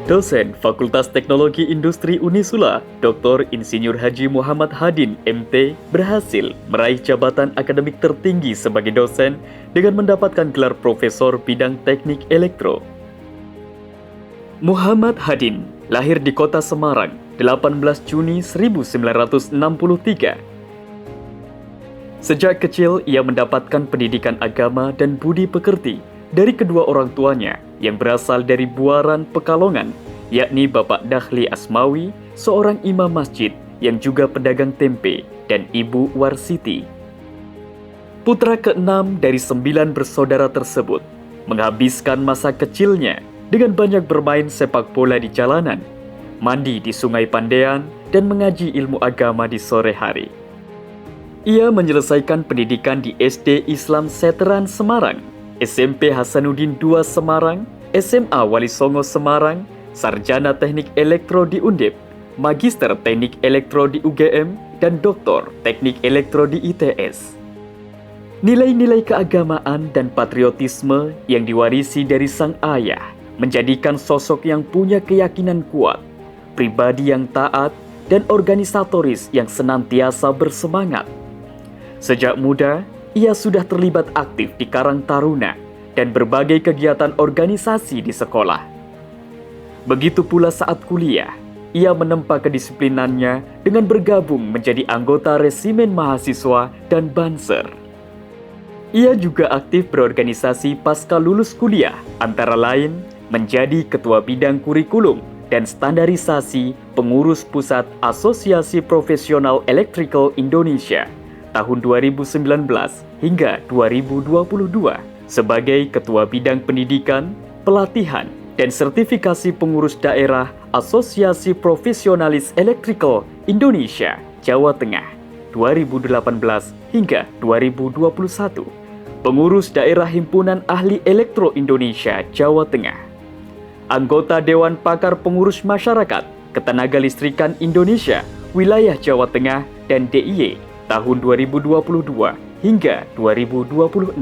Dosen Fakultas Teknologi Industri Unisula, Dr. Insinyur Haji Muhammad Hadin, MT, berhasil meraih jabatan akademik tertinggi sebagai dosen dengan mendapatkan gelar Profesor bidang Teknik Elektro. Muhammad Hadin lahir di kota Semarang, 18 Juni 1963. Sejak kecil, ia mendapatkan pendidikan agama dan budi pekerti dari kedua orang tuanya yang berasal dari Buaran, Pekalongan, yakni Bapak Dahli Asmawi, seorang imam masjid yang juga pedagang tempe, dan Ibu Warsiti. Putra keenam dari 9 bersaudara tersebut menghabiskan masa kecilnya dengan banyak bermain sepak bola di jalanan, mandi di Sungai Pandean, dan mengaji ilmu agama di sore hari. Ia menyelesaikan pendidikan di SD Islam Seteran Semarang, SMP Hasanuddin II Semarang, SMA Wali Songo Semarang, Sarjana Teknik Elektro di Undip, Magister Teknik Elektro di UGM, dan Doktor Teknik Elektro di ITS. Nilai-nilai keagamaan dan patriotisme yang diwarisi dari sang ayah menjadikan sosok yang punya keyakinan kuat, pribadi yang taat, dan organisatoris yang senantiasa bersemangat. Sejak muda, ia sudah terlibat aktif di Karang Taruna dan berbagai kegiatan organisasi di sekolah. Begitu pula saat kuliah, ia menempa kedisiplinannya dengan bergabung menjadi anggota Resimen Mahasiswa dan Banser. Ia juga aktif berorganisasi pasca lulus kuliah, antara lain menjadi Ketua Bidang Kurikulum dan Standarisasi Pengurus Pusat Asosiasi Profesional Electrical Indonesia tahun 2019 hingga 2022 sebagai Ketua Bidang Pendidikan, Pelatihan, dan Sertifikasi Pengurus Daerah Asosiasi Profesionalis Electrical Indonesia Jawa Tengah 2018 hingga 2021, Pengurus Daerah Himpunan Ahli Elektro Indonesia Jawa Tengah, anggota Dewan Pakar Pengurus Masyarakat Ketenagalistrikan Indonesia Wilayah Jawa Tengah dan DIY tahun 2022 hingga 2026.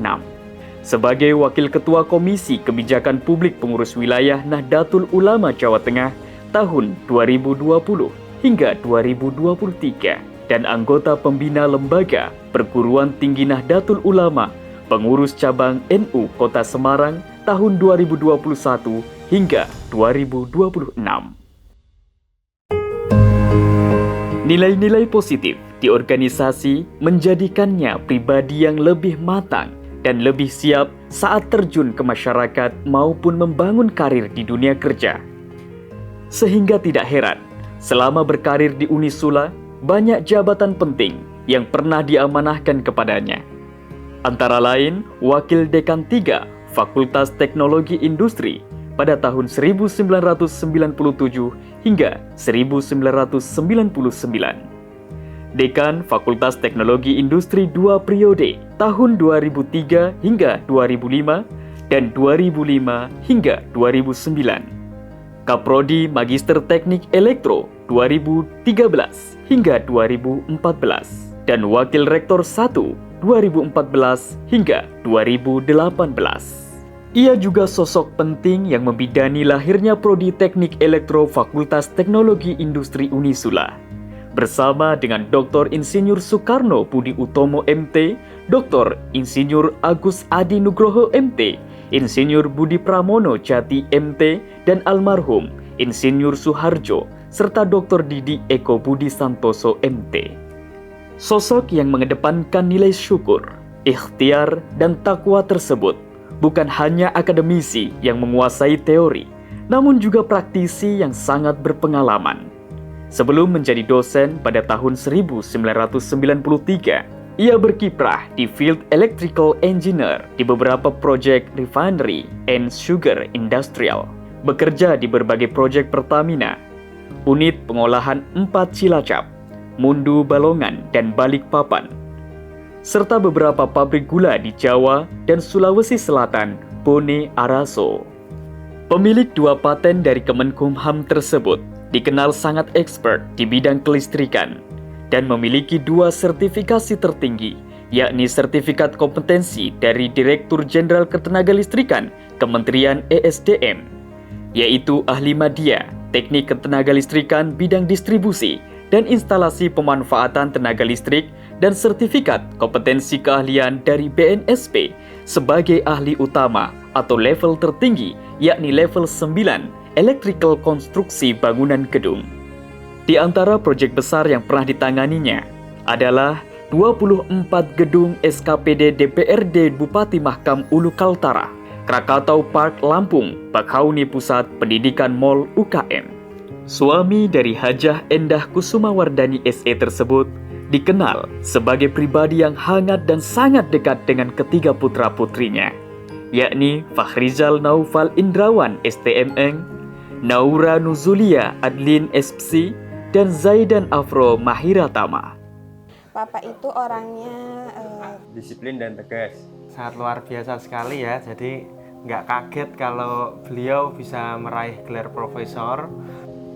Sebagai Wakil Ketua Komisi Kebijakan Publik Pengurus Wilayah Nahdlatul Ulama Jawa Tengah tahun 2020 hingga 2023 dan anggota Pembina Lembaga Perguruan Tinggi Nahdlatul Ulama Pengurus Cabang NU Kota Semarang tahun 2021 hingga 2026. Nilai-nilai positif di organisasi menjadikannya pribadi yang lebih matang dan lebih siap saat terjun ke masyarakat maupun membangun karir di dunia kerja. Sehingga tidak heran, selama berkarir di Unisula, banyak jabatan penting yang pernah diamanahkan kepadanya. Antara lain, Wakil Dekan 3 Fakultas Teknologi Industri pada tahun 1997 hingga 1999. Dekan Fakultas Teknologi Industri 2 periode tahun 2003 hingga 2005 dan 2005 hingga 2009. Kaprodi Magister Teknik Elektro 2013 hingga 2014 dan Wakil Rektor 1 2014 hingga 2018. Ia juga sosok penting yang membidani lahirnya Prodi Teknik Elektro Fakultas Teknologi Industri Unisula. Bersama dengan Dr. Insinyur Soekarno Budi Utomo MT, Dr. Insinyur Agus Adi Nugroho MT, Insinyur Budi Pramono Jati MT, dan almarhum Insinyur Suharjo, serta Dr. Didi Eko Budi Santoso MT. Sosok yang mengedepankan nilai syukur, ikhtiar, dan takwa tersebut bukan hanya akademisi yang menguasai teori, namun juga praktisi yang sangat berpengalaman. Sebelum menjadi dosen pada tahun 1993, ia berkiprah di Field Electrical Engineer di beberapa proyek refinery and sugar industrial, bekerja di berbagai proyek Pertamina, unit pengolahan 4 Cilacap, Mundu Balongan, dan Balikpapan, serta beberapa pabrik gula di Jawa dan Sulawesi Selatan, Bone Araso. Pemilik 2 paten dari Kemenkumham tersebut dikenal sangat expert di bidang kelistrikan dan memiliki 2 sertifikasi tertinggi, yakni sertifikat kompetensi dari Direktur Jenderal Ketenagalistrikan Kementerian ESDM yaitu ahli media, teknik ketenaga listrikan bidang distribusi, dan instalasi pemanfaatan tenaga listrik, dan sertifikat kompetensi keahlian dari BNSP sebagai ahli utama atau level tertinggi, yakni level 9, Electrical Konstruksi Bangunan Gedung. Di antara proyek besar yang pernah ditanganinya adalah 24 gedung SKPD DPRD Bupati Mahkam Ulu Kaltara, Krakatau Park Lampung, Bakhauni Pusat Pendidikan Mall UKM. Suami dari Hajah Endah Kusumawardani SE tersebut dikenal sebagai pribadi yang hangat dan sangat dekat dengan ketiga putra-putrinya, yakni Fakhrizal Naufal Indrawan STMN, Naura Nuzulia Adlin SPC, dan Zaidan Afro Mahiratama. Papa itu orangnya disiplin dan tegas. Sangat luar biasa sekali ya, jadi nggak kaget kalau beliau bisa meraih gelar profesor.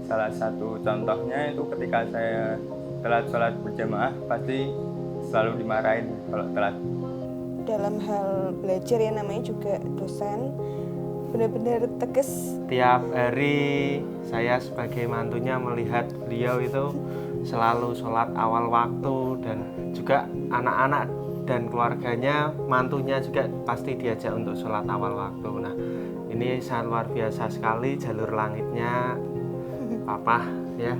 Salah satu contohnya itu ketika saya telat sholat berjamaah, pasti selalu dimarahin kalau telat. dalam hal belajar ya, namanya juga dosen, benar-benar tegas. Tiap hari saya sebagai mantunya melihat beliau itu selalu sholat awal waktu, dan juga anak-anak dan keluarganya, mantunya juga pasti diajak untuk sholat awal waktu. Nah, ini sangat luar biasa sekali jalur langitnya Papa ya.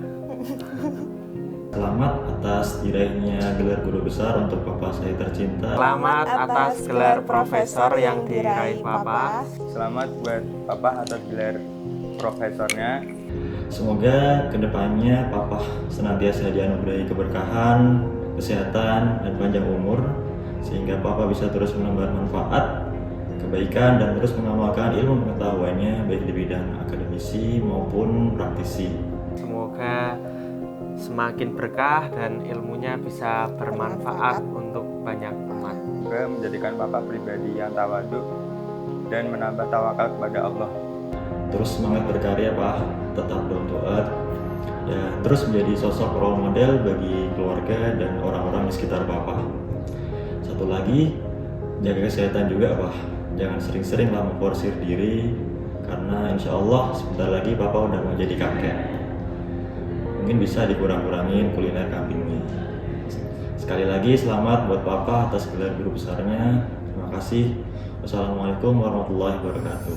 Selamat atas diraihnya gelar guru besar untuk Papa saya tercinta. Selamat atas gelar profesor yang diraih Papa. Selamat buat Papa atas gelar profesornya. Semoga kedepannya Papa senantiasa dianugerahi keberkahan, kesehatan, dan panjang umur, sehingga Papa bisa terus menambah manfaat, kebaikan, dan terus mengamalkan ilmu pengetahuannya baik di bidang akademisi maupun praktisi. Semoga semakin berkah dan ilmunya bisa bermanfaat untuk banyak umat. Semoga menjadikan Papa pribadi yang tawadhu dan menambah tawakal kepada Allah. Terus semangat berkarya Pak, tetap down to earth, ya, terus menjadi sosok role model bagi keluarga dan orang-orang di sekitar Papa. Satu lagi, jaga kesehatan juga Pak, jangan sering-sering lah memforsir diri, karena insya Allah sebentar lagi Papa udah mau jadi kakek. Mungkin bisa dikurang-kurangin kuliner kambingnya. Sekali lagi selamat buat Papa atas gelar guru besarnya. Terima kasih. Wassalamualaikum warahmatullahi wabarakatuh.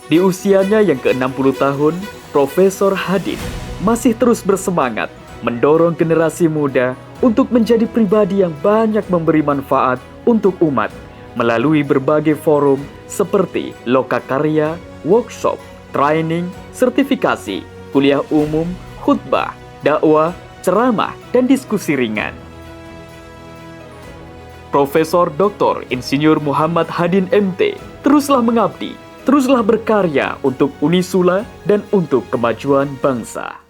Di usianya yang ke-60 tahun, Profesor Hadin masih terus bersemangat mendorong generasi muda untuk menjadi pribadi yang banyak memberi manfaat untuk umat melalui berbagai forum seperti lokakarya, workshop, training, sertifikasi, kuliah umum, khutbah, dakwah, ceramah, dan diskusi ringan. Profesor Dr. Insinyur Muhammad Hadin MT teruslah mengabdi, teruslah berkarya untuk Unisula dan untuk kemajuan bangsa.